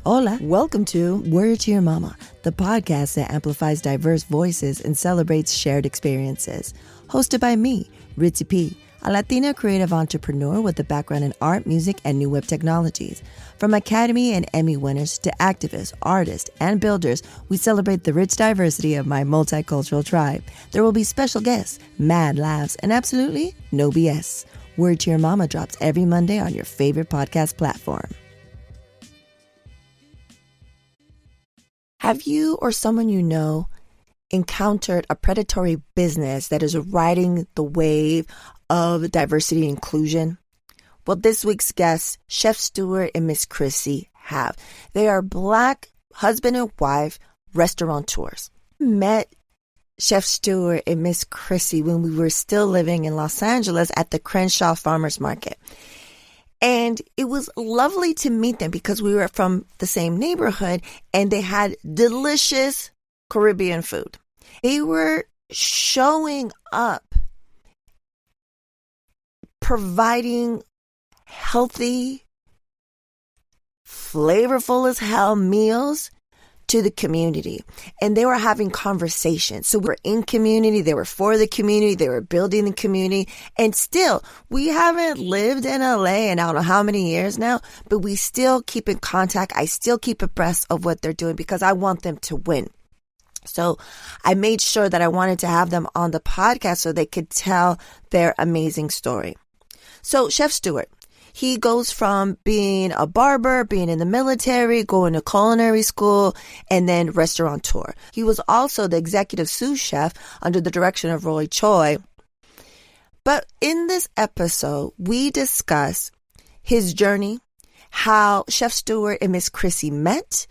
Hola, welcome to Word to Your Mama, the podcast that amplifies diverse voices and celebrates shared experiences. Hosted by me, Ritzy P., a Latina creative entrepreneur with a background in art, music, and new web technologies. From Academy and Emmy winners to activists, artists, and builders, we celebrate the rich diversity of my multicultural tribe. There will be special guests, mad laughs, and absolutely no BS. Word to Your Mama drops every Monday on your favorite podcast platform. Have you or someone you know encountered a predatory business that is riding the wave of diversity and inclusion? Well, this week's guests, Chef Stuart and Miss Chrissy, have. They are Black husband and wife restaurateurs. Met Chef Stuart and Miss Chrissy when we were still living in Los Angeles at the Crenshaw Farmers Market. And it was lovely to meet them because we were from the same neighborhood and they had delicious Caribbean food. They were showing up, providing healthy, flavorful as hell meals to the community. And they were having conversations. So we're in community. They were for the community. They were building the community. And still, we haven't lived in LA in I don't know how many years now, but we still keep in contact. I still keep abreast of what they're doing because I want them to win. So I made sure that I wanted to have them on the podcast so they could tell their amazing story. So Chef Stuart, he goes from being a barber, being in the military, going to culinary school, and then restaurateur. He was also the executive sous chef under the direction of Roy Choi. But in this episode, we discuss his journey, how Chef Stuart and Miss Chrissy met,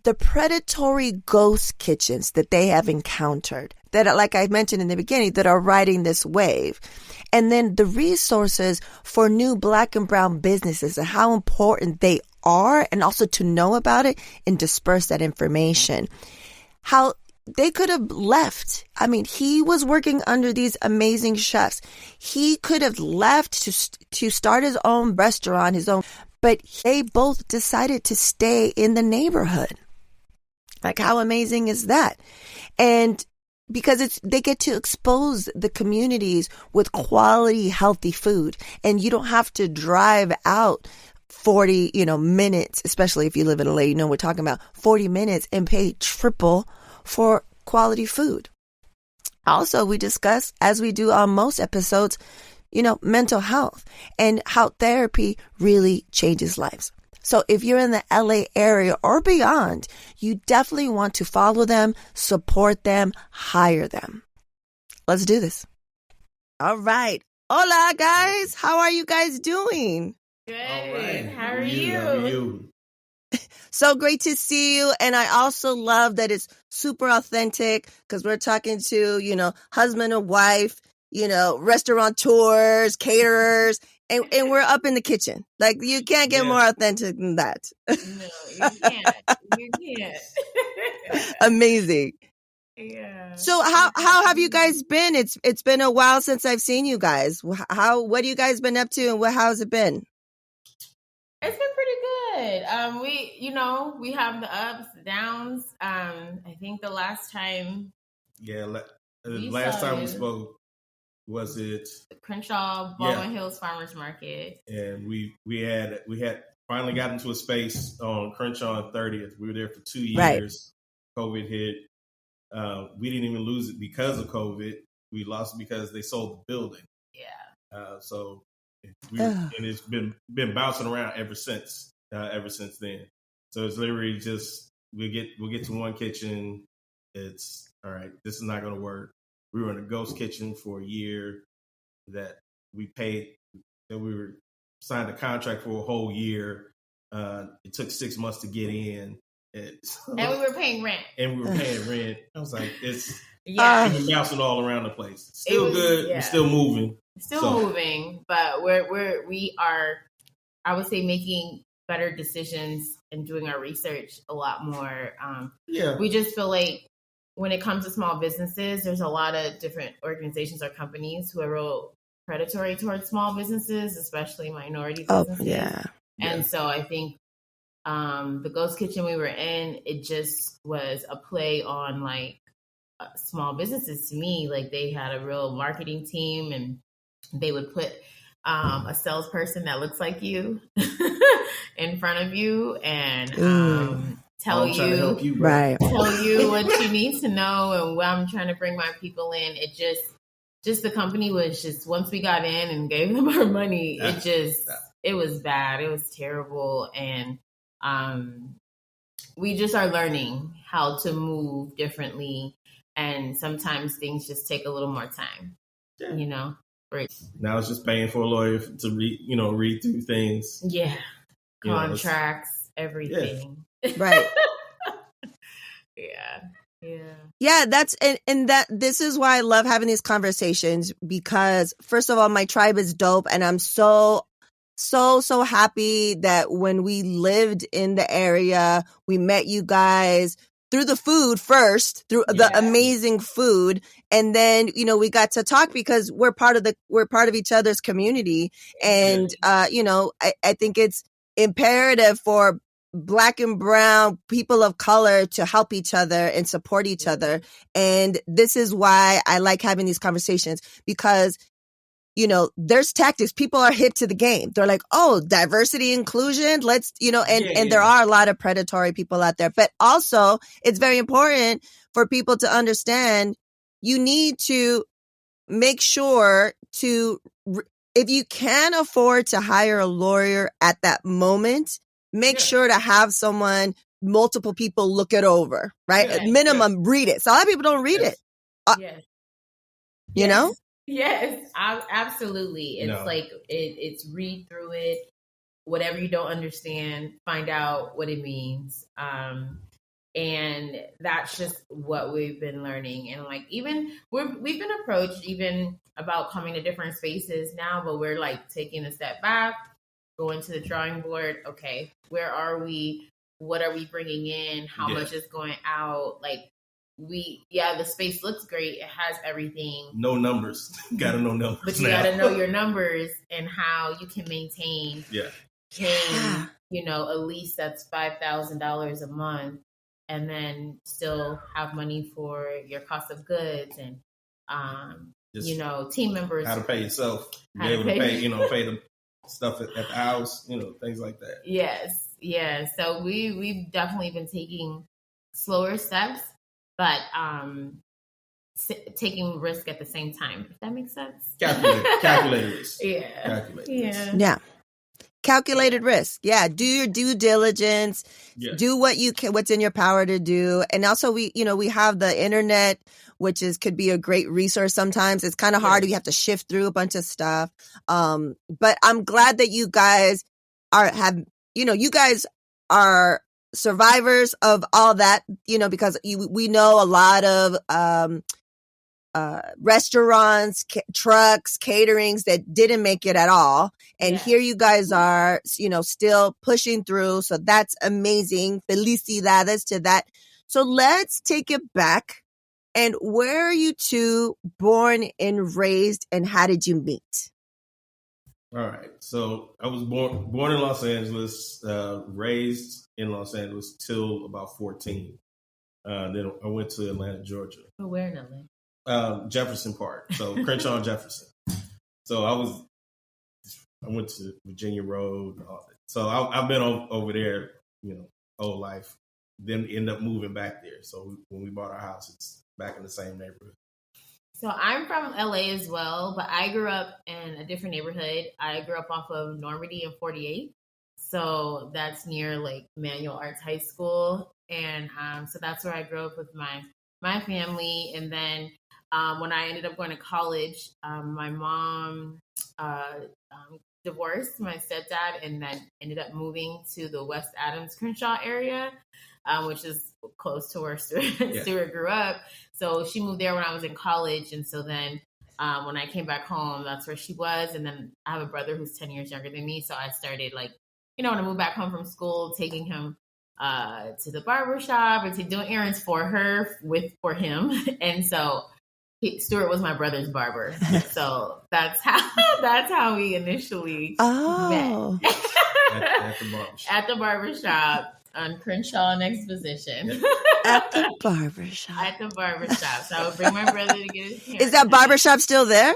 the predatory ghost kitchens that they have encountered, that, like I mentioned in the beginning, that are riding this wave. And then the resources for new Black and brown businesses and how important they are, and also to know about it and disperse that information. How they could have left. I mean, he was working under these amazing chefs. He could have left to start his own restaurant, but they both decided to stay in the neighborhood. Like, how amazing is that? And because they get to expose the communities with quality, healthy food. And you don't have to drive out 40, minutes, especially if you live in LA, we're talking about 40 minutes and pay triple for quality food. Also, we discuss, as we do on most episodes, mental health and how therapy really changes lives. So if you're in the LA area or beyond, you definitely want to follow them, support them, hire them. Let's do this. All right. Hola, guys. How are you guys doing? Good. All right. How are you? So great to see you. And I also love that it's super authentic because we're talking to, husband and wife, restaurateurs, caterers. And we're up in the kitchen. Like, you can't get more authentic than that. No, you can't. You can't. Amazing. Yeah. So how have you guys been? It's been a while since I've seen you guys. What have you guys been up to, and how's it been? It's been pretty good. We have the ups, the downs. I think the last time. Yeah, last time we spoke. Was it the Crenshaw Baldwin Hills Farmers Market? And we had finally got into a space on Crenshaw and 30th. We were there for 2 years. Right. COVID hit. We didn't even lose it because of COVID. We lost it because they sold the building. Yeah. And it's been bouncing around ever since then. So it's literally just we'll get to one kitchen. It's all right. This is not going to work. We were in a ghost kitchen for a year that we paid, that we were signed a contract for a whole year. It took 6 months to get in. And we were paying rent. I was like, it's bouncing all around the place. Still good. Yeah. We're still moving. Moving, but we are, I would say, making better decisions and doing our research a lot more. We just feel like when it comes to small businesses, there's a lot of different organizations or companies who are real predatory towards small businesses, especially minority businesses. Oh, yeah. And so I think the ghost kitchen we were in, it just was a play on like small businesses to me. Like they had a real marketing team, and they would put a salesperson that looks like you in front of you and tell you what you need to know and where I'm trying to bring my people in. It just the company was just, once we got in and gave them our money, it was bad. It was terrible. And we just are learning how to move differently. And sometimes things just take a little more time, you know? Right. Now it's just paying for a lawyer to read through things. Yeah. Contracts, everything. Yeah. Right. Yeah, that's and that this is why I love having these conversations, because first of all, my tribe is dope, and I'm so happy that when we lived in the area, we met you guys through the food first, through the amazing food. And then, we got to talk because we're part of each other's community. And, I think it's imperative for Black and brown people of color to help each other and support each other. And this is why I like having these conversations, because there's tactics. People are hip to the game. They're like, oh, diversity, inclusion. Let's, and there are a lot of predatory people out there. But also, it's very important for people to understand you need to make sure if you can afford to hire a lawyer at that moment, make sure to have multiple people look it over, right? At minimum, read it. So a lot of people don't read it. You know? Yes, absolutely. It's like it's read through it. Whatever you don't understand, find out what it means. And that's just what we've been learning. And like even we've been approached even about coming to different spaces now, but we're like taking a step back, going to the drawing board. Okay, where are we? What are we bringing in? How much is going out? Like the space looks great. It has everything. No numbers. Gotta know numbers. But you gotta know your numbers and how you can maintain paying, at least that's $5,000 a month, and then still have money for your cost of goods and team members. How to pay yourself. Be able to pay the stuff at the house, things like that. Yes. Yeah. So we've definitely been taking slower steps, but taking risk at the same time, if that makes sense. Calculated risk. Yeah. Calculated risk. Yeah. Do your due diligence. Do what you can, what's in your power to do. And also we have the internet, which could be a great resource. Sometimes it's kind of hard. You have to shift through a bunch of stuff. But I'm glad that you guys you guys are survivors of all that, because we know a lot of restaurants, trucks, caterings that didn't make it at all. And here you guys are, still pushing through. So that's amazing. Felicidades to that. So let's take it back. And where are you two born and raised, and how did you meet? All right. So I was born in Los Angeles, raised in Los Angeles till about 14. Then I went to Atlanta, Georgia. Oh, where in Atlanta? Jefferson Park. So Crenshaw and Jefferson. So I went to Virginia Road and all that. So I've been over there, whole life. Then end up moving back there. So when we bought our house, it's back in the same neighborhood. So I'm from LA as well, but I grew up in a different neighborhood. I grew up off of Normandy and 48. So that's near like Manual Arts High School. And so that's where I grew up with my family. And then when I ended up going to college, my mom divorced my stepdad and then ended up moving to the West Adams Crenshaw area, which is close to where Stuart grew up. So she moved there when I was in college. And so then when I came back home, that's where she was. And then I have a brother who's 10 years younger than me. So I started when I moved back home from school, taking him to the barber shop and to doing errands for him. And so Stuart was my brother's barber. So that's how we initially met. At the barbershop. At the barbershop on Crenshaw and Exposition. At the barbershop. At the barbershop. So I would bring my brother to get his hair. Is that barbershop still there?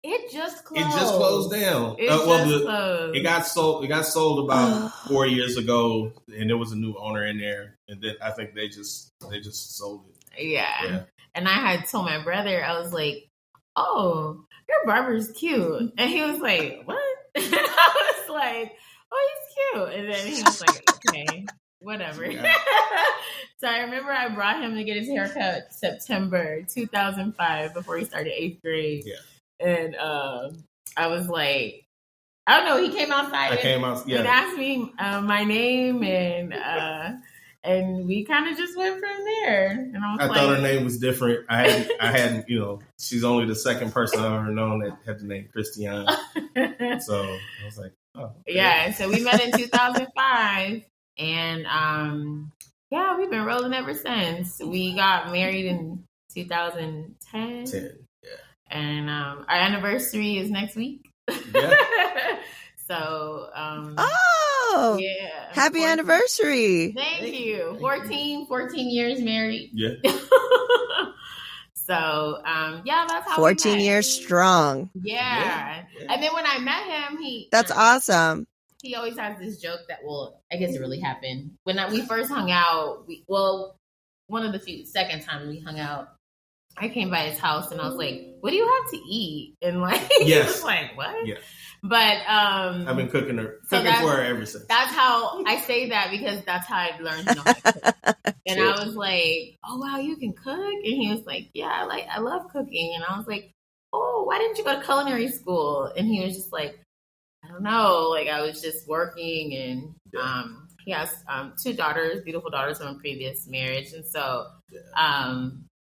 It just closed. It just closed down. Closed. It got sold. It got sold about 4 years ago, and there was a new owner in there, and then I think they just sold it. Yeah. And I had told my brother, I was like, "Oh, your barber's cute," and he was like, "What?" I was like, "Oh, he's cute," and then he was like, "Okay, whatever." Yeah. So I remember I brought him to get his haircut September 2005 before he started 8th grade. Yeah. And I was like, I don't know. He came outside and asked me my name, and we kind of just went from there. And I thought her name was different. I hadn't, she's only the second person I've ever known that had the name Christiane. So I was like, oh. Okay. Yeah. So we met in 2005, and we've been rolling ever since. We got married in 2010. And our anniversary is next week. Yeah. So, happy anniversary. Thank you. 14 years married. Yeah. So, that's how 14 years strong. Yeah. And then when I met him, that's awesome. He always has this joke that, I guess it really happened. When we first hung out, one of the second time we hung out, I came by his house and I was like, "What do you have to eat?" And he was like, "What?" Yeah. But I've been cooking for her ever since. That's how I say that, because that's how I learned to know how to cook. And I was like, "Oh wow, you can cook?" And he was like, "Yeah, I love cooking." And I was like, "Oh, why didn't you go to culinary school?" And he was just like, "I don't know. I was just working." And he has 2 daughters, beautiful daughters from a previous marriage, and so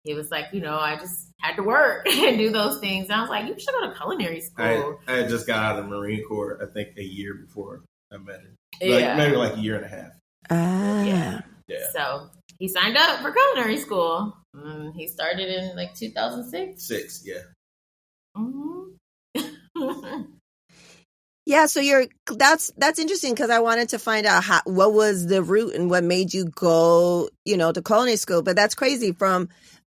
he was like, I just had to work and do those things. And I was like, you should go to culinary school. I had just got out of the Marine Corps, I think, a year before I met him. Maybe a year and a half. Yeah. So he signed up for culinary school. He started in 2006. Yeah. Mm-hmm. Yeah, so that's interesting, because I wanted to find out what was the route and what made you go, to culinary school. But that's crazy, from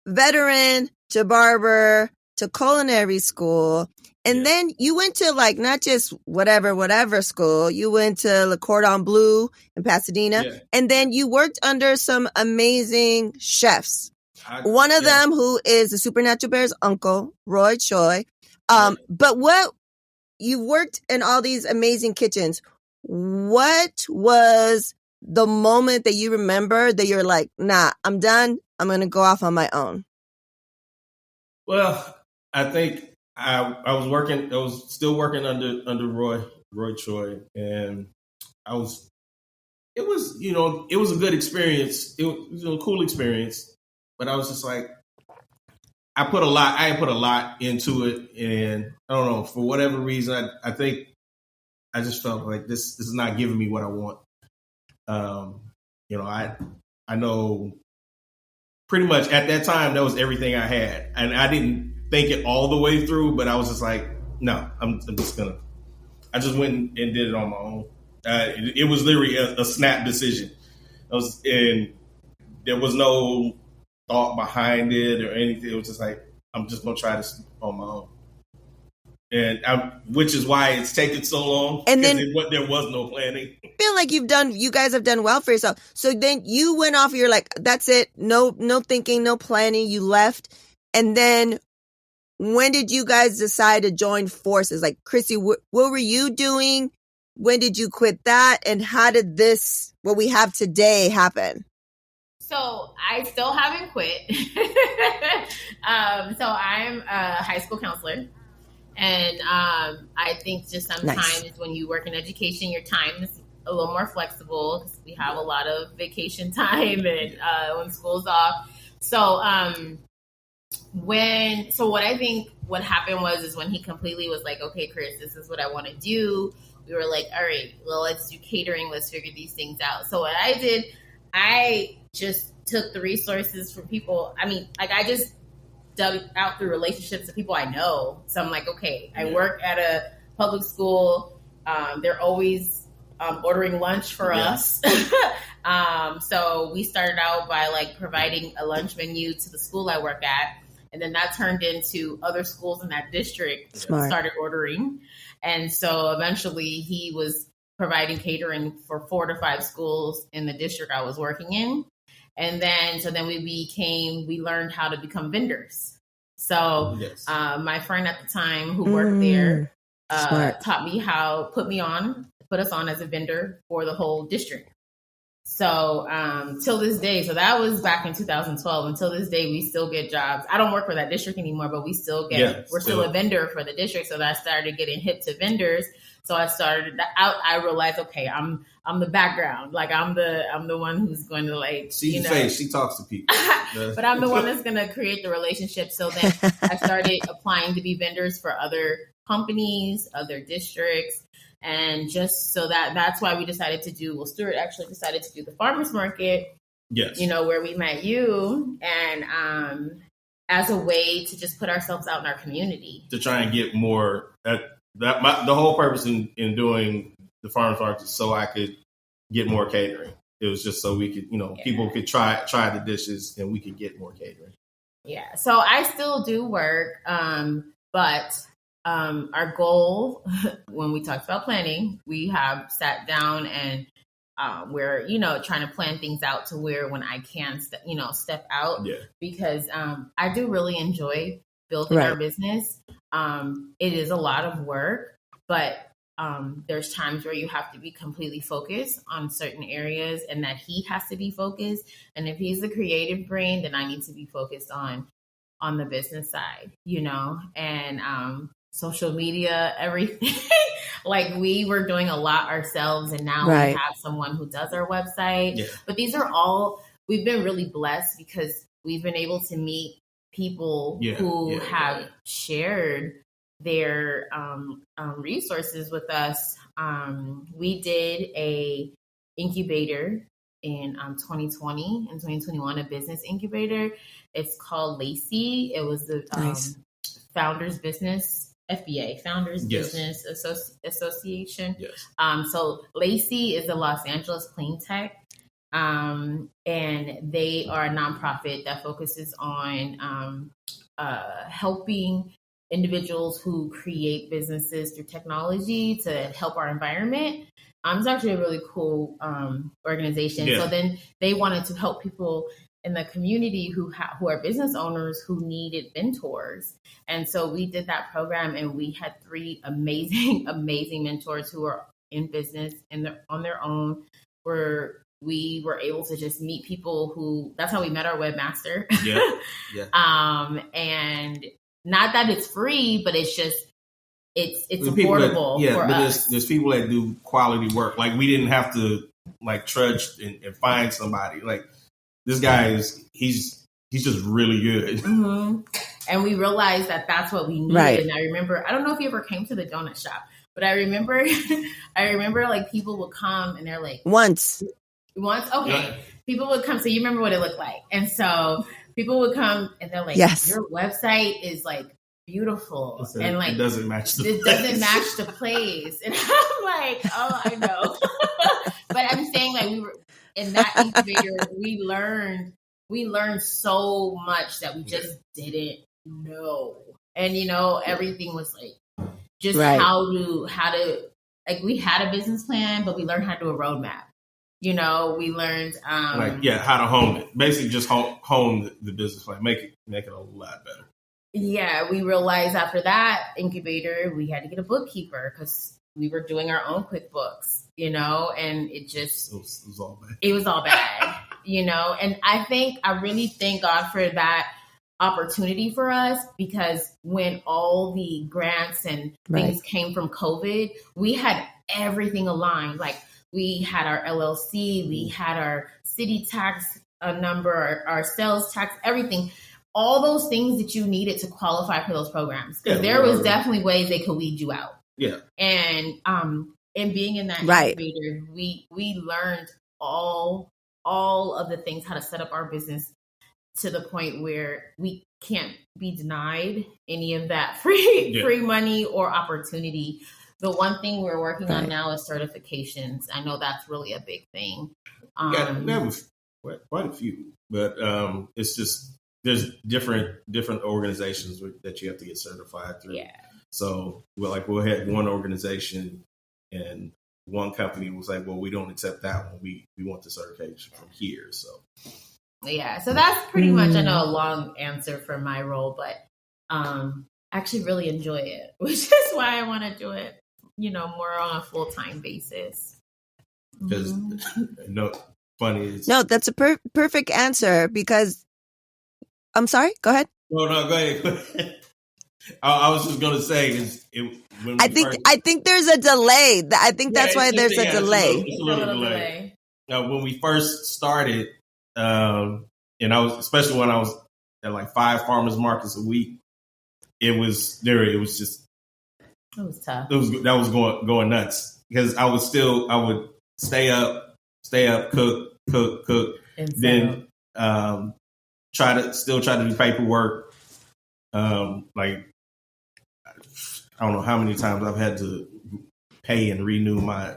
veteran to barber to culinary school. And then you went to not just whatever school. You went to Le Cordon Bleu in Pasadena. Yeah. And then you worked under some amazing chefs. One of them who is the Supernatural Bear's uncle, Roy Choi. But you've worked in all these amazing kitchens. What was the moment that you remember that you're like, nah, I'm done. I'm going to go off on my own? Well, I think I was still working under Roy Choi, and it was a good experience. It was a cool experience, but I was just like, I had put a lot into it, and I don't know, for whatever reason, I think I just felt like this is not giving me what I want. I know pretty much at that time that was everything I had, and I didn't think it all the way through, but I was just like, no, I just went and did it on my own. It was literally a snap decision. And there was no thought behind it or anything. It was just like, I'm just gonna try this on my own, which is why it's taken so long. And then there was no planning. I feel like you guys have done well for yourself. So then you went off. You're like, that's it. No thinking, no planning. You left, and then when did you guys decide to join forces? Like, Chrissy, what were you doing? When did you quit that? And how did what we have today, happen? So I still haven't quit. So I'm a high school counselor. And I think just sometimes when you work in education, your time is a little more flexible, because we have a lot of vacation time and when school's off. So what happened is when he completely was like, okay, Chris, this is what I want to do. We were like, all right, well, let's do catering. Let's figure these things out. So what I did, I just took the resources from people. I mean, I just dug out through relationships of people I know. So I'm like, okay, I work at a public school. They're always ordering lunch for us. So we started out by like providing a lunch menu to the school I work at. And then that turned into other schools in that district started ordering. And so eventually he was providing catering for 4 to 5 schools in the district I was working in. And then, we learned how to become vendors. So my friend at the time who worked there taught me put us on as a vendor for the whole district. So till this day, so that was back in 2012. Until this day, we still get jobs. I don't work for that district anymore, but we still get, we're still a vendor for the district. So that I started getting hip to vendors. So I started out, I realized, okay, I'm the background. Like I'm the one who's going to like, she's the face, she talks to people. But I'm the one that's going to create the relationship. So then I started applying to be vendors for other companies, other districts. And just so that's why we decided to Stuart actually decided to do the farmers market, where we met you, and as a way to just put ourselves out in our community. To try and get more, the whole purpose in doing the farmers market is so I could get more catering. It was just so we could, people could try the dishes and we could get more catering. Yeah. So I still do work, but our goal when we talked about planning, we have sat down and we're, trying to plan things out to where when I can, step out because I do really enjoy building our business. It is a lot of work, but there's times where you have to be completely focused on certain areas and that he has to be focused. And if he's the creative brain, then I need to be focused on the business side, and social media, everything. Like we were doing a lot ourselves and now we have someone who does our website. Yeah. But these are all, we've been really blessed because we've been able to meet people who have shared their resources with us. We did a incubator in 2020 and 2021, a business incubator. It's called Lacey. It was the Founders Business FBA, Founders Business Association. Yes. So Lacey is the Los Angeles Clean Tech, and they are a nonprofit that focuses on helping individuals who create businesses through technology to help our environment. It's actually a really cool organization. Yeah. So then they wanted to help people in the community who are business owners who needed mentors. And so we did that program and we had 3 amazing mentors who are in business and on their own, where we were able to just meet people that's how we met our webmaster. And not that it's free, but it's just, it's affordable for us. There's people that do quality work. Like we didn't have to like trudge and find somebody. Like this guy he's just really good. Mm-hmm. And we realized that that's what we needed. Right. And I remember, I don't know if you ever came to the donut shop, but I remember like people would come and they're like, once. Okay. Yeah. People would come. So you remember what it looked like. And so people would come and they're like, your website is like beautiful. And like, it doesn't match match the place. And I'm like, oh, I know. But I'm saying like we were in that incubator, we learned so much that we just didn't know. And, everything was like just how to, like we had a business plan, but we learned how to do a roadmap. We learned, how to hone it. Basically just hone the business plan, make it a lot better. Yeah. We realized after that incubator, we had to get a bookkeeper because we were doing our own QuickBooks, and it was all bad. It was all bad, and I really thank God for that opportunity for us, because when all the grants and things came from COVID, we had everything aligned. Like we had our LLC, we had our city tax number, our sales tax, everything, all those things that you needed to qualify for those programs. Because there was definitely ways they could weed you out. Yeah. And being in that incubator, we learned all of the things, how to set up our business to the point where we can't be denied any of that free money or opportunity. The one thing we're working on now is certifications. I know that's really a big thing. We have quite a few, but it's just there's different organizations that you have to get certified through. Yeah. So we'll have one organization, and one company was like, well, we don't accept that one. We want the certification from here. So yeah, so that's pretty much, I know, a long answer for my role, but I actually really enjoy it, which is why I want to do it, more on a full-time basis. Because funny. No, that's a perfect answer because I'm sorry. Go ahead. No, go ahead. I was just going to say I think there's a delay. I think that's why there's a delay. It's a little delay. Now, when we first started, and especially when I was at like 5 farmers markets a week, it was just. It was tough. That was going nuts because I would stay up, cook, then try to do paperwork. I don't know how many times I've had to pay and renew my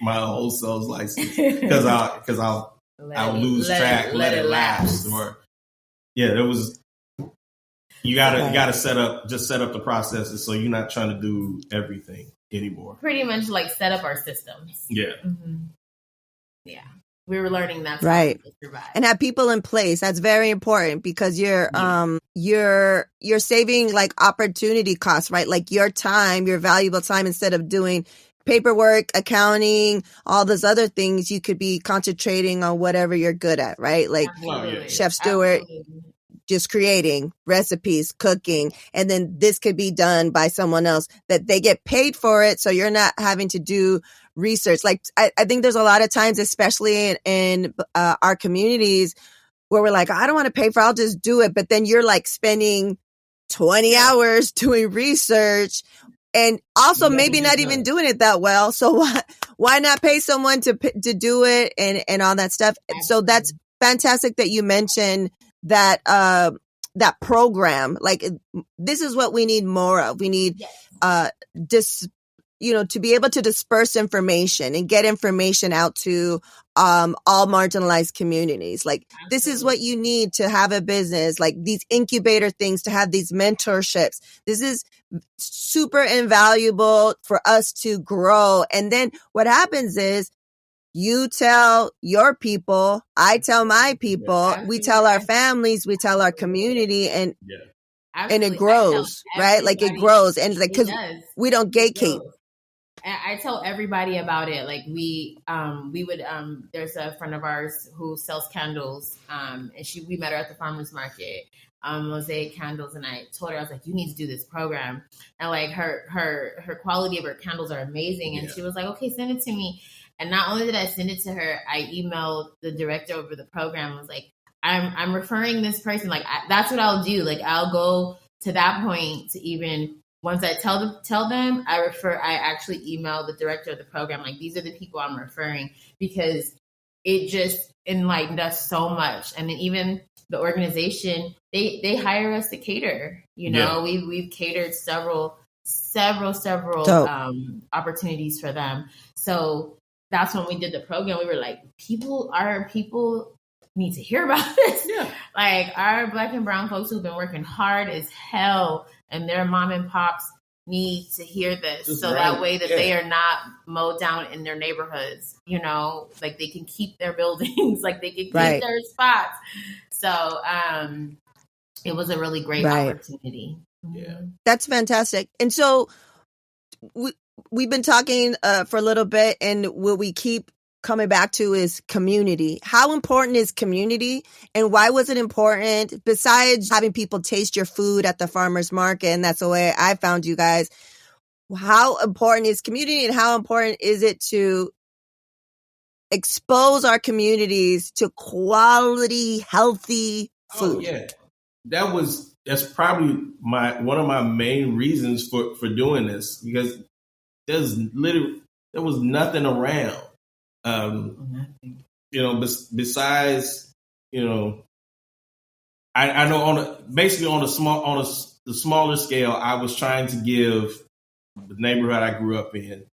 wholesale license because I'll lose track, let it lapse, or there was. You gotta set up the processes so you're not trying to do everything anymore. Pretty much set up our systems. Yeah. Mm-hmm. Yeah. We were learning that. Right. And have people in place. That's very important because you're saving opportunity costs, right? Like your time, your valuable time, instead of doing paperwork, accounting, all those other things, you could be concentrating on whatever you're good at, right? Like Chef Stuart. Absolutely. Just creating recipes, cooking, and then this could be done by someone else that they get paid for it. So you're not having to do research. I think there's a lot of times, especially in our communities, where we're like, I don't want to pay for it, I'll just do it. But then you're spending 20 hours doing research and also maybe not even doing it that well. So why not pay someone to do it and all that stuff? So that's fantastic that you mentioned that program. This is what we need more of. We need to be able to disperse information and get information out to all marginalized communities. This is what you need to have a business, these incubator things, to have these mentorships. This is super invaluable for us to grow. And then what happens is, you tell your people, I tell my people, we tell our families, we tell our community, and it grows, right? It grows, and because we don't gatekeep. I tell everybody about it. We would there's a friend of ours who sells candles, and we met her at the farmers market, Mosaic Candles, and I told her, I was like, you need to do this program, and her quality of her candles are amazing, and she was like, okay, send it to me. And not only did I send it to her, I emailed the director over the program. I was like, I'm referring this person. That's what I'll do. I'll go to that point to even once I tell them, I actually email the director of the program. These are the people I'm referring, because it just enlightened us so much. And then even the organization, they hire us to cater. We've catered several opportunities for them. So that's when we did the program. We were like, people need to hear about this. Yeah. Our Black and brown folks who've been working hard as hell, and their mom and pops need to hear this. That way that they are not mowed down in their neighborhoods, they can keep their buildings, they can keep their spots. So it was a really great opportunity. Yeah. That's fantastic. And so we've been talking for a little bit, and what we keep coming back to is community. How important is community, and why was it important, besides having people taste your food at the farmer's market? And that's the way I found you guys. How important is community, and how important is it to expose our communities to quality, healthy food? Oh, yeah. That's probably one of my main reasons for doing this, because there was nothing around, besides, I know on the smaller scale, I was trying to give the neighborhood I grew up in,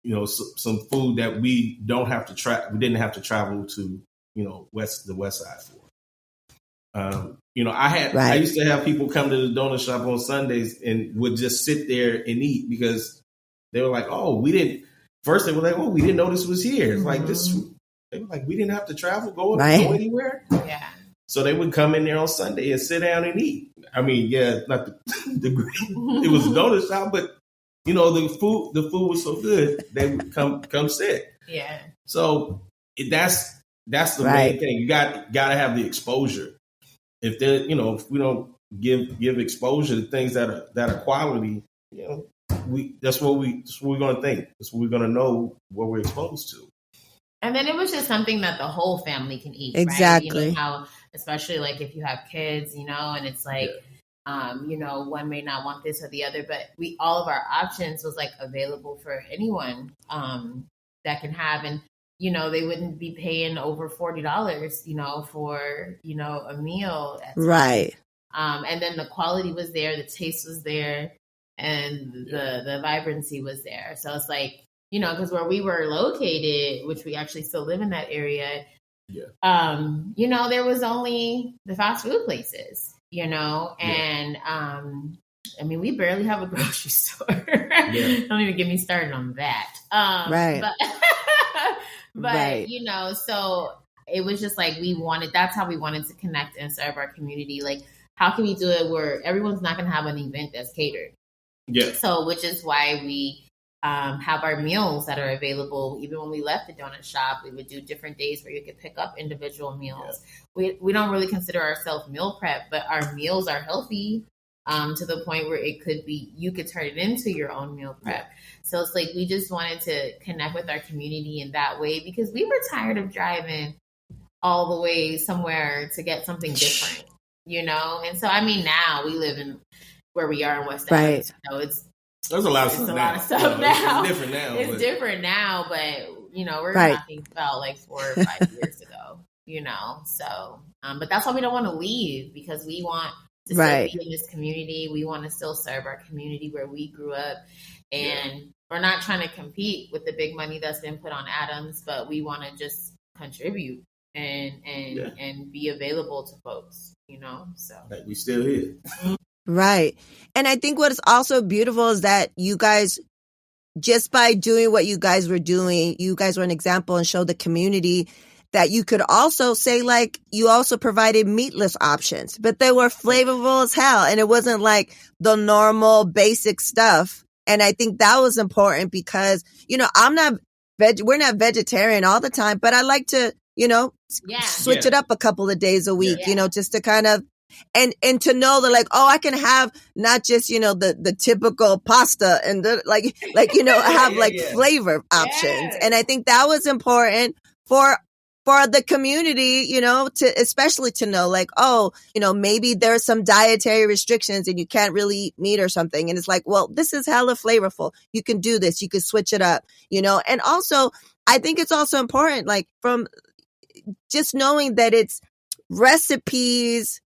you know, some food that we don't have to we didn't have to travel to, you know, the west side for. You know, I used to have people come to the donut shop on Sundays and would just sit there and eat because they were like, oh, we didn't know this was here. It's like this. They were like, we didn't have to travel, go anywhere. Yeah. So they would come in there on Sunday and sit down and eat. I mean, yeah, not the it was a donut shop, but you know, the food was so good they would come sit. Yeah. So that's the main thing. You got to have the exposure. If we don't give exposure to things that are quality, you know, that's what we're going to think. That's what we're going to know what we're exposed to. And then it was just something that the whole family can eat. Exactly. Right? You know how, especially like if you have kids, you know, and it's like, you know, one may not want this or the other, but all of our options was like available for anyone that can have, and you know, they wouldn't be paying over $40, you know, for, you know, a meal. Right. And then the quality was there, the taste was there, and the vibrancy was there. So it's like, you know, because where we were located, which we actually still live in that area, you know, there was only the fast food places, you know, and I mean, we barely have a grocery store. Don't even get me started on that. But you know, so it was just like that's how we wanted to connect and serve our community. Like, how can we do it where everyone's not going to have an event that's catered? Yeah. So, which is why we have our meals that are available. Even when we left the donut shop, we would do different days where you could pick up individual meals. We don't really consider ourselves meal prep, but our meals are healthy to the point where you could turn it into your own meal prep. So it's like we just wanted to connect with our community in that way because we were tired of driving all the way somewhere to get something different, you know? And so, I mean, now we live in where we are in West Africa. So there's a lot of stuff now. It's different now. It's different now, but, you know, we're talking about like 4 or 5 years ago, you know? So, but that's why we don't want to leave because we want to still be in this community. We want to still serve our community where we grew up. And we're not trying to compete with the big money that's been put on Adams, but we want to just contribute and be available to folks, you know? So like we still here. Right. And I think what is also beautiful is that you guys, just by doing what you guys were doing, you guys were an example and showed the community that you could also say, like, you also provided meatless options, but they were flavorful as hell. And it wasn't like the normal basic stuff. And I think that was important because, you know, we're not vegetarian all the time, but I like to, you know, switch it up a couple of days a week, you know, just to kind of, and to know that like, oh, I can have not just, you know, the typical pasta and like, you know, have like flavor options. And I think that was important for the community, you know, especially to know like, oh, you know, maybe there's some dietary restrictions and you can't really eat meat or something. And it's like, well, this is hella flavorful. You can do this. You can switch it up, you know? And also, I think it's also important, like from just knowing that it's recipes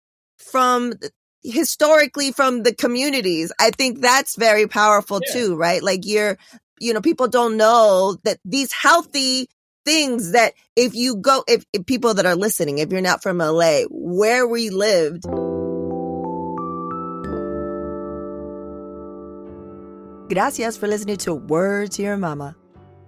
historically from the communities. I think that's very powerful too, right? Like you know, people don't know that these healthy things that if people that are listening, if you're not from LA, where we lived. Gracias for listening to Word to Your Mama.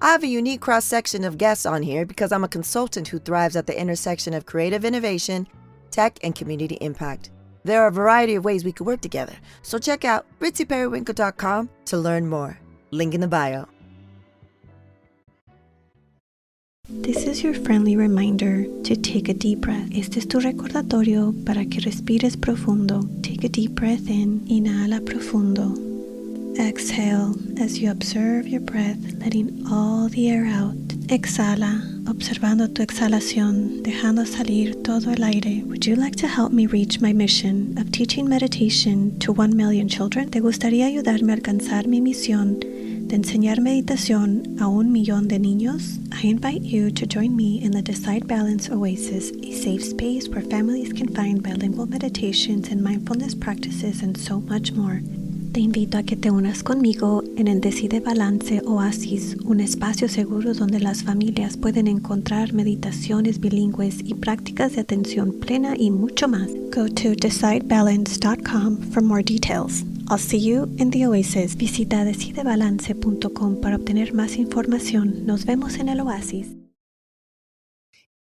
I have a unique cross-section of guests on here because I'm a consultant who thrives at the intersection of creative innovation, tech, and community impact. There are a variety of ways we could work together, so check out ritzyperiwinkle.com to learn more. Link in the bio. This is your friendly reminder to take a deep breath. Este es tu recordatorio para que respires profundo. Take a deep breath in. Inhala profundo. Exhale as you observe your breath, letting all the air out. Exhala, observando tu exhalación, dejando salir todo el aire. Would you like to help me reach my mission of teaching meditation to 1 million children? ¿Te gustaría ayudarme a alcanzar mi misión de enseñar meditación a 1 millón de niños? I invite you to join me in the Decide Balance Oasis, a safe space where families can find bilingual meditations and mindfulness practices and so much more. Te invito a que te unas conmigo en el Decide Balance Oasis, un espacio seguro donde las familias pueden encontrar meditaciones bilingües y prácticas de atención plena y mucho más. Go to decidebalance.com for more details. I'll see you in the Oasis. Visita decidebalance.com para obtener más información. Nos vemos en el Oasis.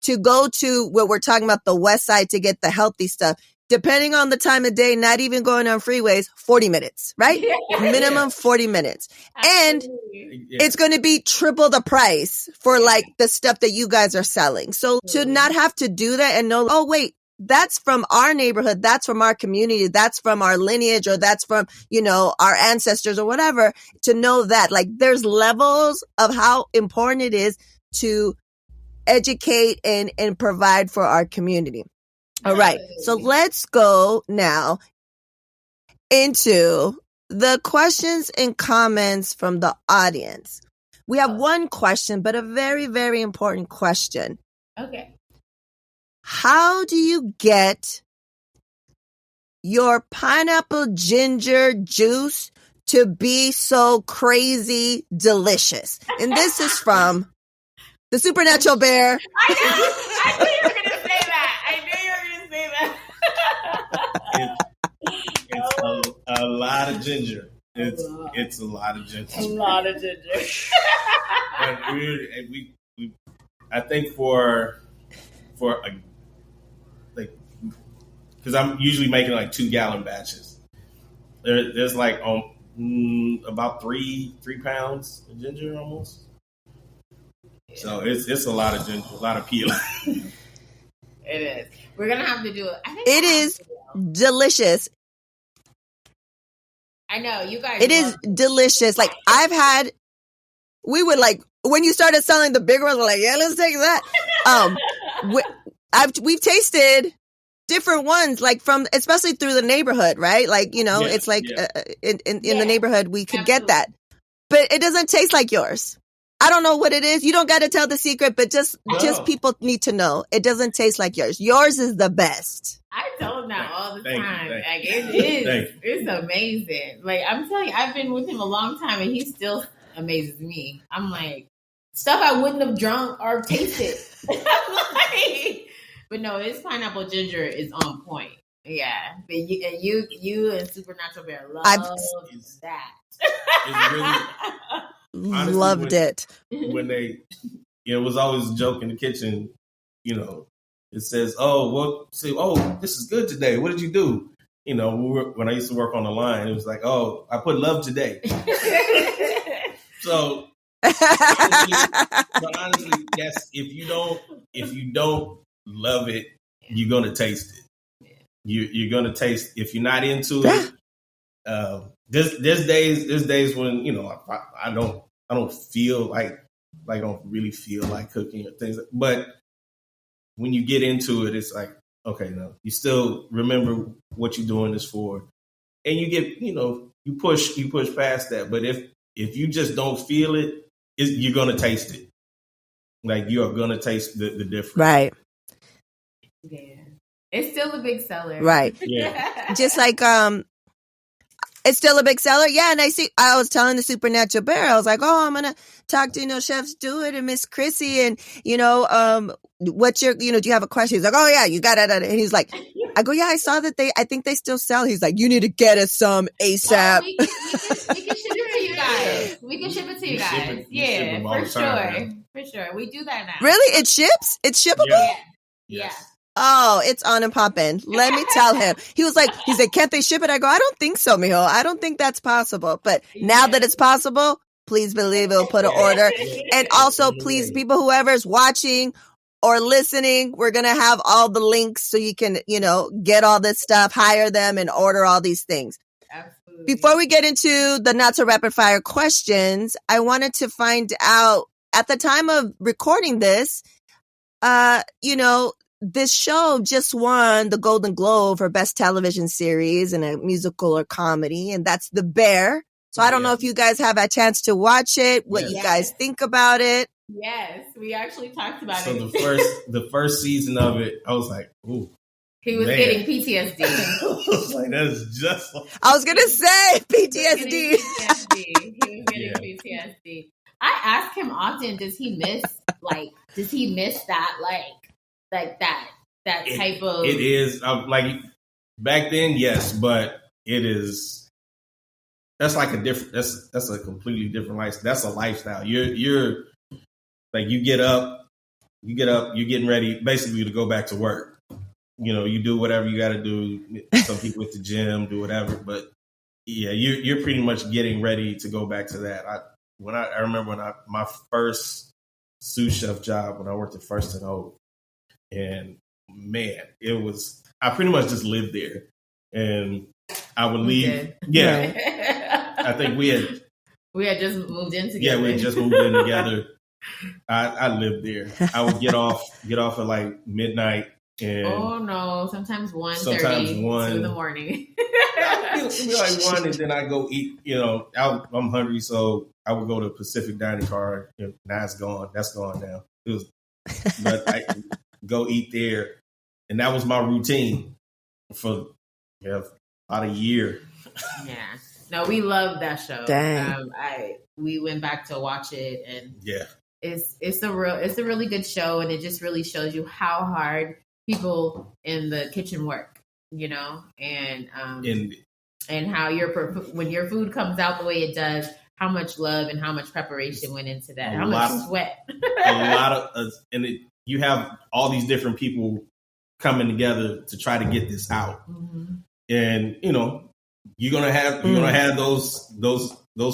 To go to where we're talking about the west side to get the healthy stuff, depending on the time of day, not even going on freeways, 40 minutes, right? Minimum 40 minutes. And it's going to be triple the price for like the stuff that you guys are selling. So to not have to do that and know, oh, wait, that's from our neighborhood. That's from our community. That's from our lineage, or that's from, our ancestors or whatever, to know that like there's levels of how important it is to educate and provide for our community. All right. So let's go now into the questions and comments from the audience. We have one question, but a very, very important question. Okay. How do you get your pineapple ginger juice to be so crazy delicious? And this is from the Supernatural Bear. I knew you were going to say that. It's a lot of ginger. It's a lot of ginger. A lot of ginger. we I think for because I'm usually making like 2-gallon batches. There's like about 3 pounds of ginger almost. So it's a lot of ginger, a lot of peel. It is. We're gonna have to do it. It is delicious. I know you guys. It is delicious. Like we would like when you started selling the bigger ones. We're like, yeah, let's take that. We've tasted different ones, like from especially through the neighborhood, right? Like it's like in the neighborhood we could get that, but it doesn't taste like yours. I don't know what it is. You don't got to tell the secret, but just people need to know. It doesn't taste like yours. Yours is the best. I tell him that all the time. Like it is. It's amazing. Like I'm telling you, I've been with him a long time and he still amazes me. I'm like, stuff I wouldn't have drunk or tasted. But no, his pineapple ginger is on point. Yeah. But you and Supernatural Bear love that. It's really... Honestly, loved it. When they, it was always a joke in the kitchen, it says, this is good today. What did you do? When I used to work on the line, it was like, oh, I put love today. So, honestly, yes, if you don't love it, you're going to taste it. You're going to taste, if you're not into it, there's days when I don't feel like I don't really feel like cooking or things, but when you get into it, it's like, okay, no, you still remember what you're doing this for, and you get you push past that. But if you just don't feel it, you're gonna taste it. Like you are gonna taste the difference, right? Yeah, it's still a big seller, right? Yeah, just like it's still a big seller. Yeah. And I was telling the Supernatural Bear, I was like, oh, I'm going to talk to, Chef Stuart and Miss Chrissy. And, what's your, do you have a question? He's like, oh yeah, you got it. And he's like, I go, yeah, I saw that I think they still sell. He's like, you need to get us some ASAP. We can ship it to you guys. We can ship it to you guys. Yeah, for sure. We do that now. Really? It ships? It's shippable? Yeah. Yes. Oh, it's on and popping. Let me tell him. He said, can't they ship it? I go, I don't think so, mijo. I don't think that's possible. But now that it's possible, please believe it'll put an order. And also, please, people, whoever's watching or listening, we're going to have all the links so you can, get all this stuff, hire them and order all these things. Absolutely. Before we get into the not so rapid fire questions, I wanted to find out at the time of recording this, this show just won the Golden Globe for Best Television Series in a musical or comedy, and that's The Bear. So I don't know if you guys have a chance to watch it, what you guys think about it. Yes, we actually talked about it. So the first season of it, I was like, ooh, He was getting PTSD. I was like, that's just like... I was going to say PTSD. He was getting PTSD. I ask him often, does he miss that, like that type of... It is, like, back then, yes, but it is... That's like a different... That's a completely different lifestyle. That's a lifestyle. You're like, you get up, you're getting ready, basically, to go back to work. You know, you do whatever you got to do. Some people at the gym do whatever, but yeah, you're pretty much getting ready to go back to that. I remember my first sous chef job when I worked at First and Oak, and man, I pretty much just lived there, and I would leave. Yeah, I think we had just moved in together. Yeah, we had just moved in together. I lived there. I would get off at like midnight. And oh no! Sometimes 1:30 in the morning. It'd be like 1, and then I go eat. You know, I'm hungry, so I would go to Pacific Dining Car. And now it's gone. That's gone now. But I go eat there, and that was my routine for about a year. Yeah. No, we love that show. Dang. We went back to watch it, and yeah, it's a really good show, and it just really shows you how hard people in the kitchen work, you know, and how when your food comes out the way it does, how much love and how much preparation went into that, how much sweat. A lot of, you have all these different people coming together to try to get this out, and you know, you're gonna have those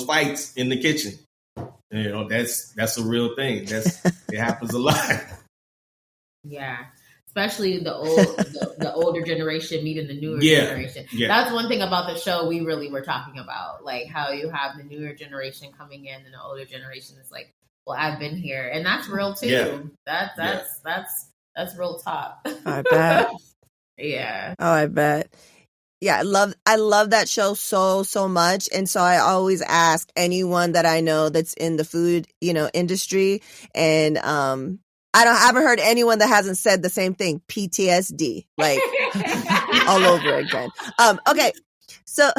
fights in the kitchen. And, you know, that's a real thing. It happens a lot. Yeah. Especially the older generation meeting the newer generation. Yeah. That's one thing about the show we really were talking about, like how you have the newer generation coming in and the older generation is like, well, I've been here, and that's real too. Yeah. That's real talk. I bet. Yeah. Oh, I bet. Yeah, I love that show so much, and so I always ask anyone that I know that's in the food, industry, and I haven't heard anyone that hasn't said the same thing, PTSD, like all over again. Okay, so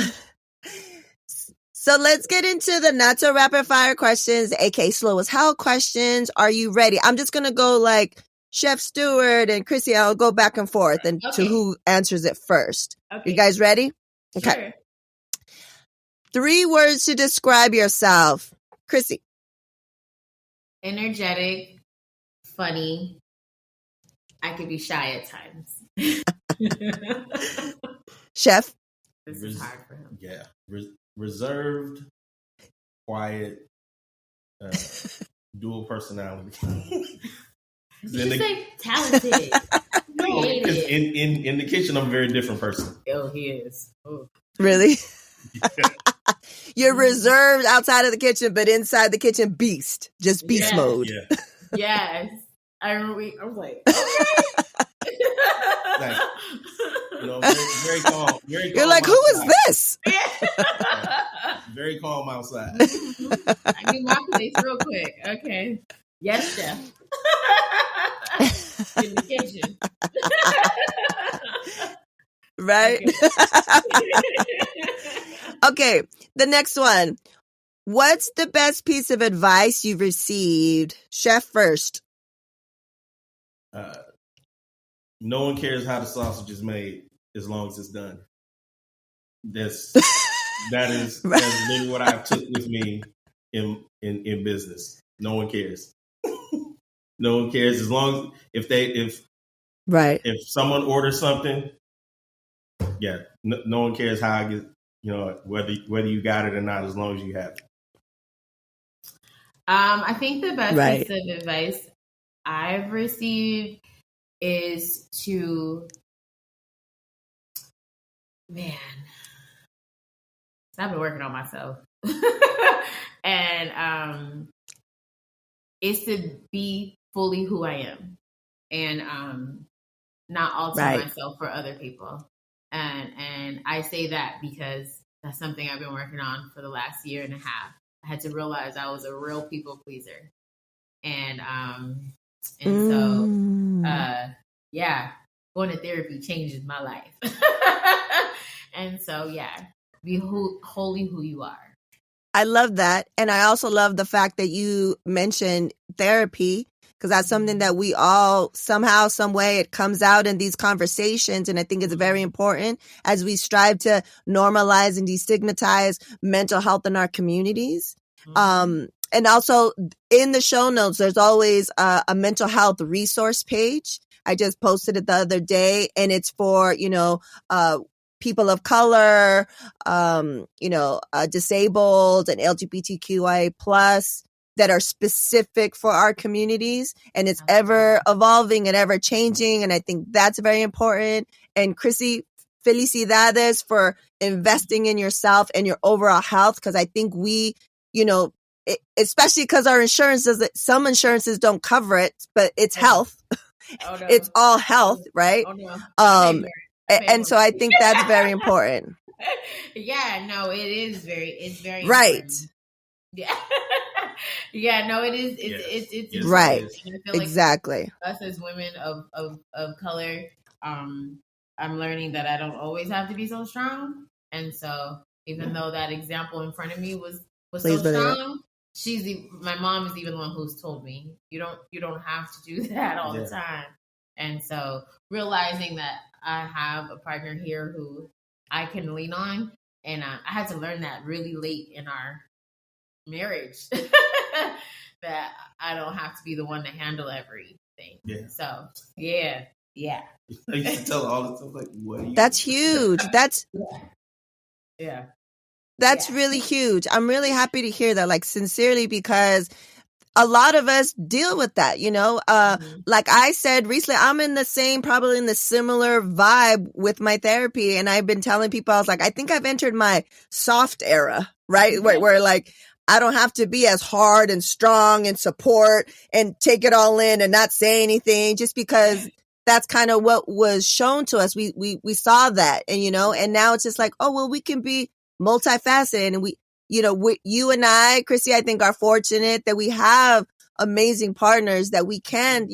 let's get into the not so rapid fire questions, aka slow as hell questions. Are you ready? I'm just gonna go like Chef Stuart and Chrissy. I'll go back and forth and to who answers it first. Okay. You guys ready? Okay. Sure. 3 words to describe yourself, Chrissy. Energetic. Funny. I could be shy at times. Chef. This is hard for him. Yeah. Reserved, quiet, dual personality. You should say talented. No, because in the kitchen, I'm a very different person. Oh, he is. Oh. Really? Yeah. You're reserved outside of the kitchen, but inside the kitchen, beast. Just beast mode. Yeah. Yes. I remember I was like, okay. Like, very calm. Very calm. You're like, who is this? Very calm outside. I get my place real quick. Okay. Yes, chef. In the kitchen. Right? Okay, the next one. What's the best piece of advice you've received? Chef first. No one cares how the sausage is made as long as it's done. That's literally what I took with me in business. No one cares. No one cares as long as if someone orders something, no one cares how I get, whether you got it or not, as long as you have it. I think the best piece of advice I've received is to, I've been working on myself. And is to be fully who I am and not alter myself for other people. And I say that because that's something I've been working on for the last year and a half. I had to realize I was a real people pleaser. And so going to therapy changes my life. And so, yeah, be wholly who you are. I love that. And I also love the fact that you mentioned therapy, because that's something that we all somehow, some way, it comes out in these conversations. And I think it's very important as we strive to normalize and destigmatize mental health in our communities. And also in the show notes, there's always a mental health resource page. I just posted it the other day, and it's for, people of color, disabled and LGBTQIA plus that are specific for our communities. And it's ever evolving and ever changing. And I think that's very important. And Chrissy, felicidades for investing in yourself and your overall health. Because I think we, especially because our insurance some insurances don't cover it, but it's health. Oh, no. It's all health, right? Oh, no. And so I think that's very important. Yeah, no, it's very right. Important. Yeah. Yeah, no, it is. It's right. And I feel exactly. Like us as women of color, I'm learning that I don't always have to be so strong. And so even though that example in front of me was so strong, my mom is even the one who's told me you don't have to do that all the time. And so realizing that I have a partner here who I can lean on, and I had to learn that really late in our marriage that I don't have to be the one to handle everything. Yeah. So yeah. I used to tell all the stuff like, "What?" Are you That's huge. That's yeah. That's really huge. I'm really happy to hear that, like, sincerely, because a lot of us deal with that, like I said recently, I'm probably in the similar vibe with my therapy. And I've been telling people, I was like, I think I've entered my soft era, right? Where like, I don't have to be as hard and strong and support and take it all in and not say anything, just because that's kind of what was shown to us. We saw that, and, and now it's just like, oh, well, we can be multifaceted, and you and I, Chrissy, I think are fortunate that we have amazing partners that we can,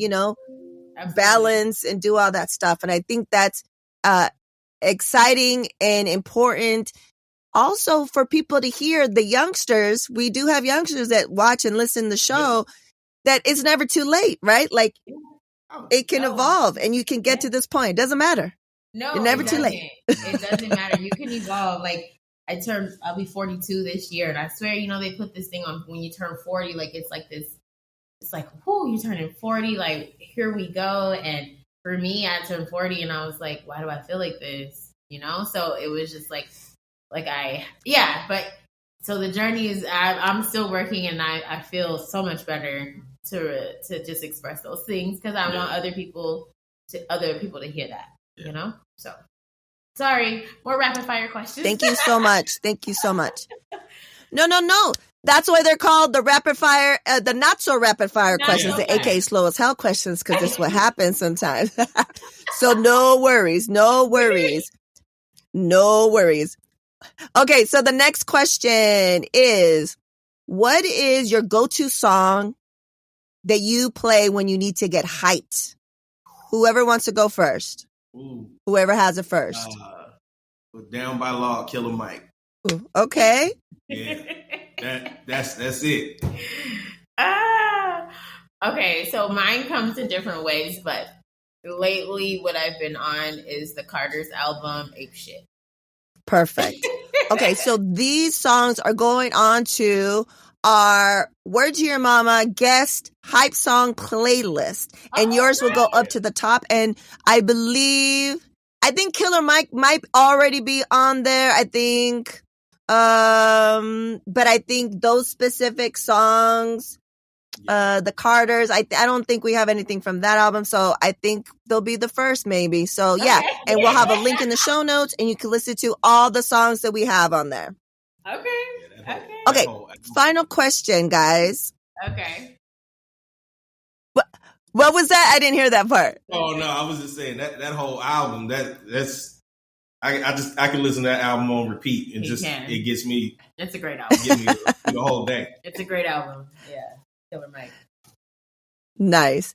balance and do all that stuff. And I think that's exciting and important also for people to hear. The youngsters, we do have youngsters that watch and listen to the show, that it's never too late, right? Like it can evolve and you can get to this point. It doesn't matter. No, it's never too late. It doesn't matter. You can evolve. Like I'll be 42 this year, and I swear, they put this thing on when you turn 40, like it's like this, it's like, whoo, you're turning 40, like here we go. And for me, I turned 40 and I was like, why do I feel like this? So it was just but so the journey is, I'm still working, and I feel so much better to just express those things, because I want other people to hear that, so. Sorry, more rapid fire questions. Thank you so much. No. That's why they're called the rapid fire, the not so rapid fire questions, the aka slow as hell questions, because that's what happens sometimes. So no worries. Okay, so the next question is, what is your go-to song that you play when you need to get hyped? Whoever wants to go first. Ooh. Whoever has it first. Down by Law, Killer Mike. Ooh, okay. Yeah, that's it. Okay, so mine comes in different ways, but lately what I've been on is the Carter's album, Ape Shit. Perfect. Okay, so these songs are going on to our Word to Your Mama guest hype song playlist, and yours will go up to the top. And I think Killer Mike might already be on there. I think, but I think those specific songs, the Carters, I don't think we have anything from that album, so I think they'll be the first, maybe. So yeah, and we'll have a link in the show notes, and you can listen to all the songs that we have on there. Okay. Final question, guys. Okay. What was that? I didn't hear that part. Oh no, I was just saying that whole album. That's I can listen to that album on repeat, and it gets me. It's a great album. Get me the whole day. It's a great album. Yeah, Killer Mike. Nice.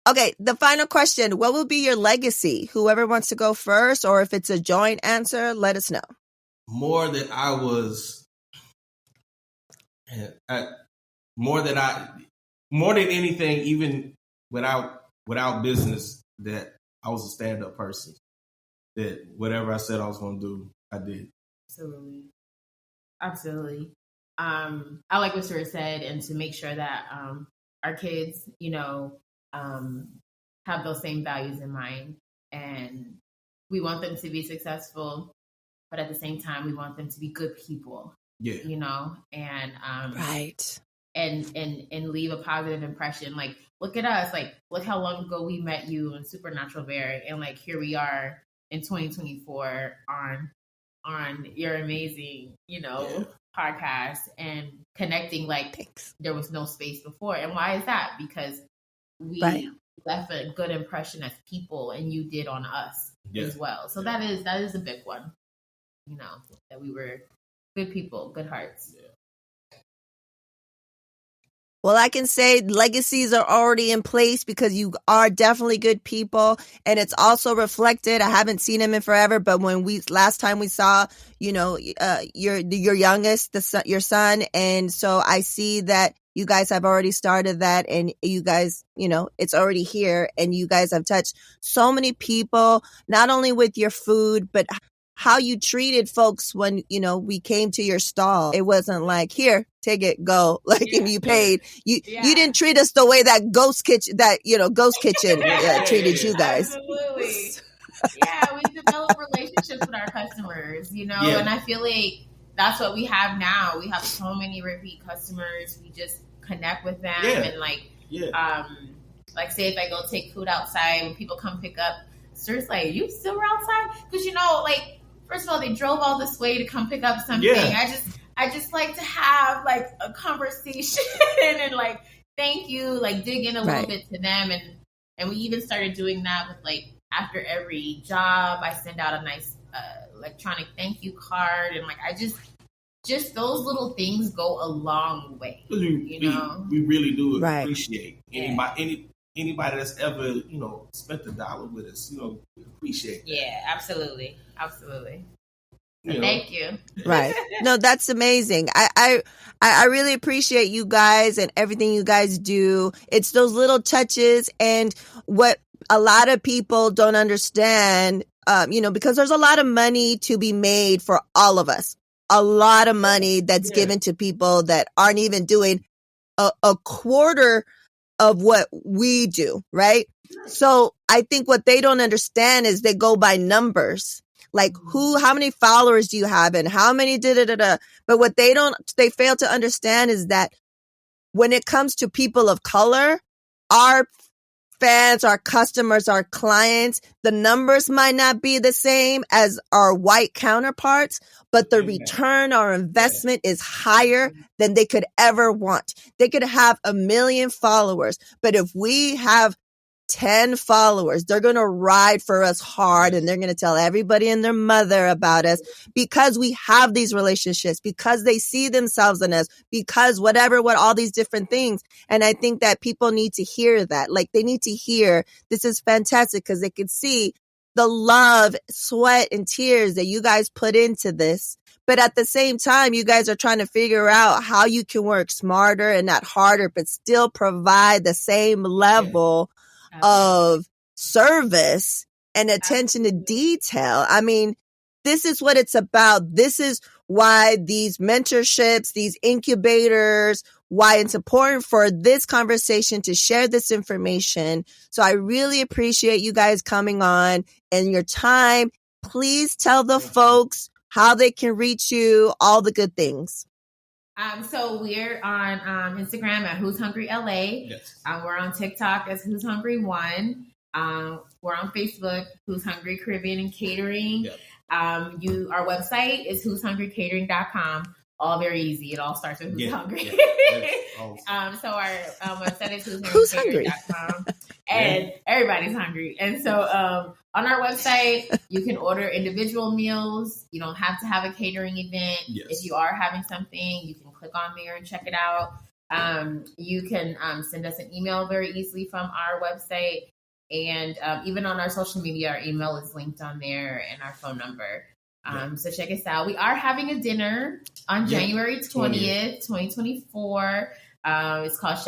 Okay, the final question. What will be your legacy? Whoever wants to go first, or if it's a joint answer, let us know. More than anything, even without business, that I was a stand-up person. That whatever I said I was going to do, I did. Absolutely. I like what Stuart said, and to make sure that our kids, have those same values in mind, and we want them to be successful, but at the same time, we want them to be good people. Yeah. And right. And leave a positive impression. Like, look at us. Like, look how long ago we met you in Supernatural Bear, and like here we are in 2024 on your amazing, podcast, and connecting like Thanks. There was no space before. And why is that? Because we left a good impression as people, and you did on us as well. So that is a big one, that we were good people, good hearts. Yeah. Well, I can say legacies are already in place because you are definitely good people. And it's also reflected. I haven't seen him in forever, but last time we saw, your youngest, your son. And so I see that you guys have already started that, and you guys, it's already here, and you guys have touched so many people, not only with your food, but how you treated folks when, we came to your stall. It wasn't like, here, take it, go. Like, and you paid. You didn't treat us the way that Ghost Kitchen treated you guys. Absolutely. Yeah, we develop relationships with our customers, and I feel like that's what we have now. We have so many repeat customers. We just connect with them, and like say if I go take food outside, when people come pick up, Stuart's like, you still outside? Because first of all, they drove all this way to come pick up something. Yeah. I just like to have like a conversation and like thank you, like dig in a little bit to them, and we even started doing that with like after every job, I send out a nice electronic thank you card, and like I just those little things go a long way. We really do appreciate anybody that's ever spent $1 with us. We appreciate that. Yeah, absolutely. Thank you. Right. No, that's amazing. I really appreciate you guys and everything you guys do. It's those little touches, and what a lot of people don't understand, because there's a lot of money to be made for all of us. A lot of money that's given to people that aren't even doing a quarter of what we do, right? So I think what they don't understand is they go by numbers. Like how many followers do you have, and how many But what they fail to understand is that when it comes to people of color, our fans, our customers, our clients, the numbers might not be the same as our white counterparts, but the return on investment is higher than they could ever want. They could have 1 million followers, but if we have 10 followers, they're going to ride for us hard, and they're going to tell everybody and their mother about us because we have these relationships, because they see themselves in us, because what all these different things. And I think that people need to hear that. Like, they need to hear this is fantastic because they can see the love, sweat, and tears that you guys put into this. But at the same time, you guys are trying to figure out how you can work smarter and not harder, but still provide the same level of service and attention to detail. I mean, this is what it's about. This is why these mentorships, these incubators, why it's important for this conversation to share this information. So I really appreciate you guys coming on and your time. Please tell the folks how they can reach you, all the good things. So we're on Instagram at Who's Hungry LA. Yes. We're on TikTok as Who's Hungry One. We're on Facebook, Who's Hungry Caribbean and Catering. Yep. Our website is who'shungrycatering.com. All very easy. It all starts with Who's Hungry. Awesome. So our website is who'shungrycatering.com. And everybody's hungry. And so on our website, you can order individual meals. You don't have to have a catering event. Yes. If you are having something, you can click on there and check it out. You can send us an email very easily from our website. And even on our social media, our email is linked on there and our phone number. So check us out. We are having a dinner on January 20th, 2024. It's called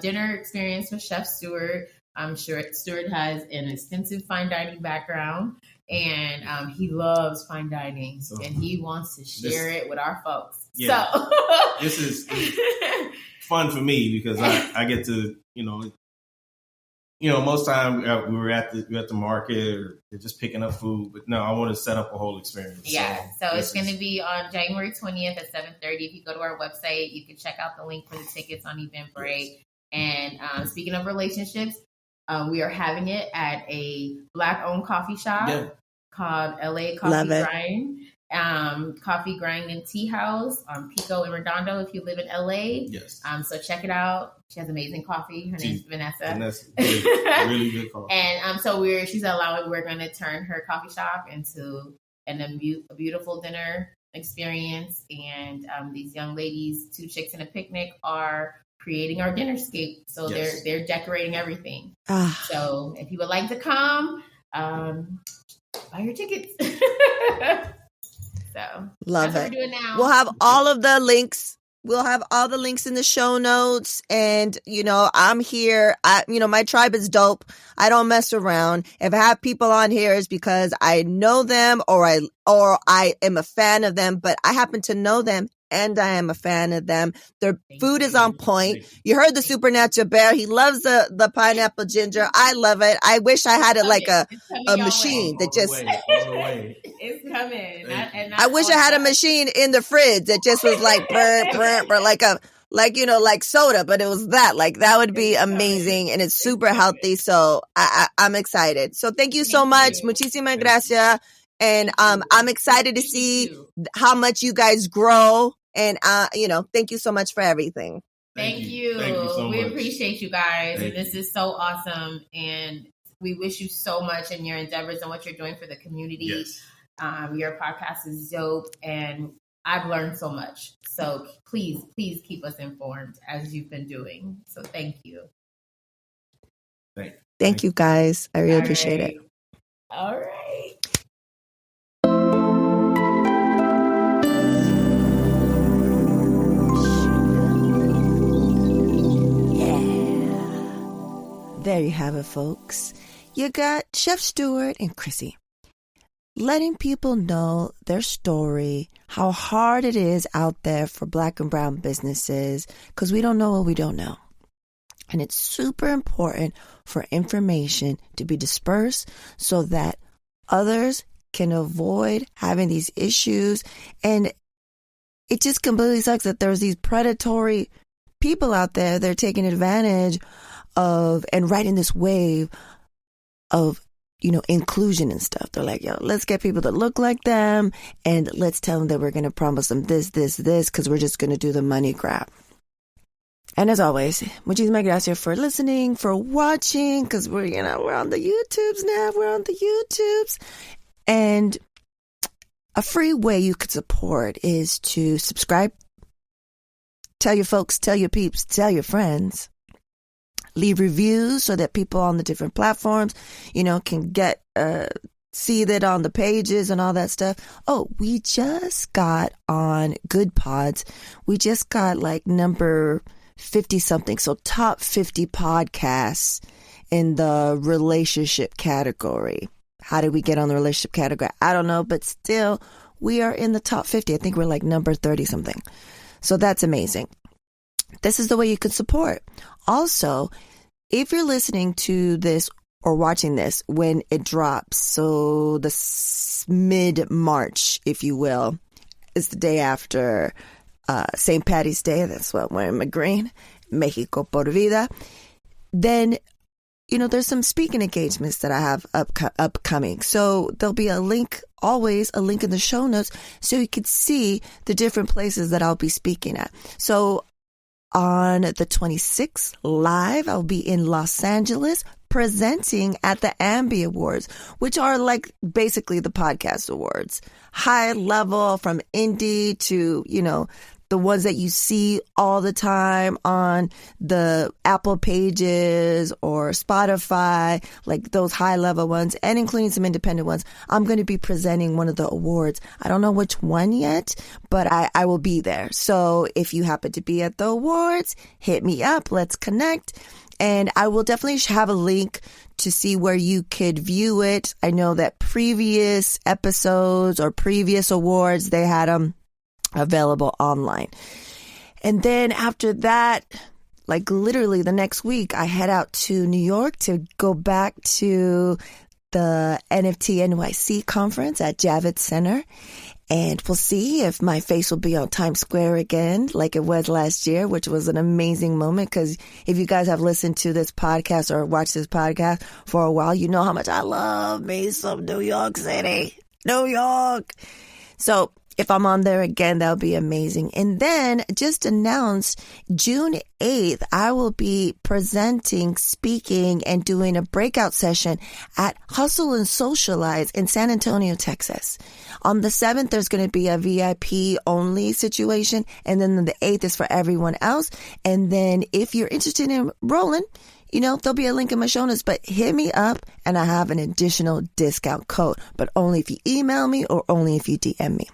Dinner Experience with Chef Stuart. I'm sure Stuart has an extensive fine dining background, and he loves fine dining, and he wants to share it with our folks. Yeah. So this is fun for me because I get to, most time we were at the market or just picking up food, but no, I want to set up a whole experience. Yeah, so it's going to be on January 20th at 7:30. If you go to our website, you can check out the link for the tickets on Eventbrite. Yes. And speaking of relationships, we are having it at a Black-owned coffee shop called LA Coffee Grind. Coffee Grind and Tea House on Pico and Redondo if you live in LA. Yes. So check it out. She has amazing coffee. Her name's Vanessa. Vanessa. Really good coffee. And so we're going to turn her coffee shop into a beautiful dinner experience. And these young ladies, 2 Chicks and a Picnic, are creating our dinnerscape. So they're decorating everything. So if you would like to come, buy your tickets. So love it. We're doing now. We'll have all of the links. We'll have all the links in the show notes. And, I'm here. My tribe is dope. I don't mess around. If I have people on here, it's because I know them or I am a fan of them, but I happen to know them and I am a fan of them. Their food is on point. You heard the Supernatural Bear. He loves the pineapple ginger. I love it. I wish I had it like a machine that just... It's coming. I wish I had a machine in the fridge that just was like burr, like soda, but it was that. Like that would be amazing, and it's super healthy. So I'm excited. So thank you so much. Muchísimas gracias. And I'm excited to see how much you guys grow. And thank you so much for everything. Thank you. Thank you so much. We appreciate you guys. And this is so awesome. And we wish you so much in your endeavors and what you're doing for the community. Yes. Your podcast is dope, and I've learned so much. So please keep us informed as you've been doing. So thank you. Thank you, guys. I really appreciate it. All right. There you have it, folks. You got Chef Stuart and Chrissy letting people know their story, how hard it is out there for Black and brown businesses, because we don't know what we don't know. And it's super important for information to be dispersed so that others can avoid having these issues. And it just completely sucks that there's these predatory people out there that are taking advantage of and riding this wave of inclusion and stuff. They're like, let's get people that look like them and let's tell them that we're going to promise them this, because we're just going to do the money grab. And as always, muchísimas gracias for listening, for watching, because we're on the YouTubes now. We're on the YouTubes. And a free way you could support is to subscribe, tell your folks, tell your peeps, tell your friends. Leave reviews so that people on the different platforms, can get, see that on the pages and all that stuff. Oh, we just got on Good Pods. We just got like number 50 something. So top 50 podcasts in the relationship category. How did we get on the relationship category? I don't know, but still we are in the top 50. I think we're like number 30 something. So that's amazing. This is the way you can support. Also, if you're listening to this or watching this when it drops, so the mid-March, if you will, is the day after St. Patty's Day. That's why I'm wearing my green. Mexico por vida. Then, there's some speaking engagements that I have upcoming. So there'll be always a link in the show notes so you can see the different places that I'll be speaking at. So on the 26th live, I'll be in Los Angeles presenting at the Ambi Awards, which are like basically the podcast awards. High level from indie to, the ones that you see all the time on the Apple pages or Spotify, like those high level ones, and including some independent ones. I'm going to be presenting one of the awards. I don't know which one yet, but I will be there. So if you happen to be at the awards, hit me up. Let's connect. And I will definitely have a link to see where you could view it. I know that previous episodes or previous awards, they had them available online. And then after that, like literally the next week, I head out to New York to go back to the NFT NYC conference at Javits Center. And we'll see if my face will be on Times Square again, like it was last year, which was an amazing moment. Because if you guys have listened to this podcast or watched this podcast for a while, you know how much I love me some New York City, New York. So if I'm on there again, that'll be amazing. And then just announced June 8th, I will be presenting, speaking, and doing a breakout session at Hustle and Socialize in San Antonio, Texas. On the 7th, there's going to be a VIP only situation. And then the 8th is for everyone else. And then if you're interested in enrolling, you know, there'll be a link in my show notes, but hit me up and I have an additional discount code, but only if you email me or only if you DM me.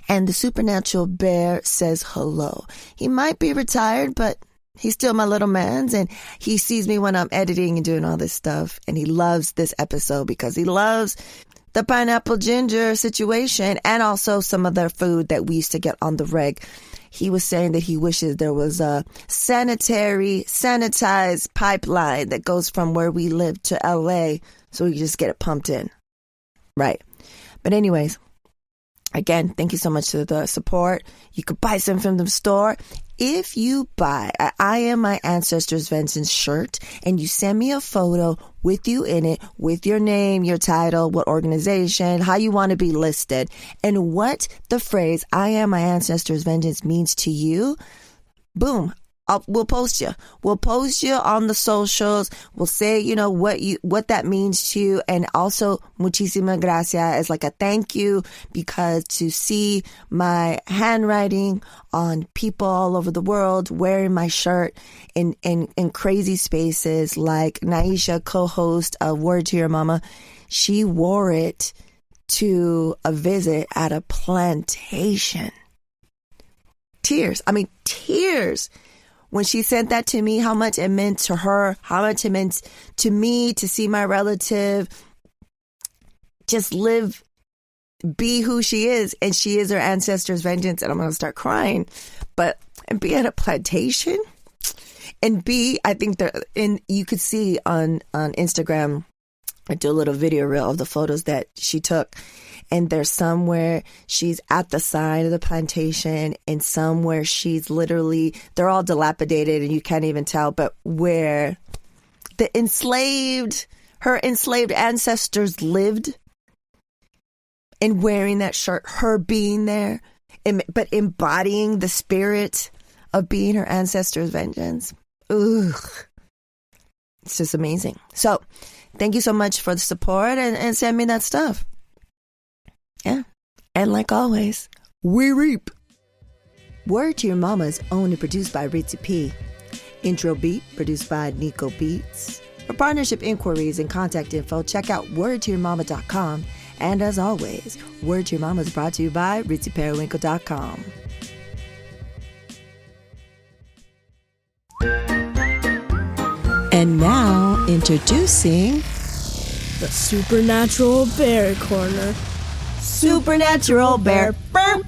And the Supernatural Bear says hello. He might be retired, but he's still my little man's, and he sees me when I'm editing and doing all this stuff. And he loves this episode because he loves the pineapple ginger situation and also some of the food that we used to get on the reg. He was saying that he wishes there was a sanitized pipeline that goes from where we live to LA so we can just get it pumped in. Right. But anyways, again, thank you so much for the support. You could buy some from the store. If you buy a I Am My Ancestors Vengeance shirt and you send me a photo with you in it, with your name, your title, what organization, how you want to be listed, and what the phrase I Am My Ancestors Vengeance means to you, boom. We'll post you. We'll post you on the socials. We'll say, you know, what that means to you. And also, muchísimas gracias as like a thank you, because to see my handwriting on people all over the world wearing my shirt in crazy spaces, like Naisha, co-host of Word to Your Mama, she wore it to a visit at a plantation. Tears. I mean, tears. When she sent that to me, how much it meant to her, how much it meant to me to see my relative just live, be who she is. And she is her ancestors' vengeance. And I'm going to start crying. And be at a plantation. And I think you could see on Instagram, I do a little video reel of the photos that she took. And there's somewhere she's at the side of the plantation and somewhere she's literally, they're all dilapidated and you can't even tell, but where her enslaved ancestors lived, and wearing that shirt, her being there, but embodying the spirit of being her ancestors' vengeance. Ugh. It's just amazing. So thank you so much for the support and send me that stuff. Yeah. And like always, we reap. Word to Your Mama is owned and produced by Ritzy P. Intro beat produced by Nico Beats. For partnership inquiries and contact info, check out wordtoyourmama.com. And as always, Word to Your Mama is brought to you by ritzyperiwinkle.com. And now, introducing the Supernatural Bear Corner. Supernatural Bear. Burp.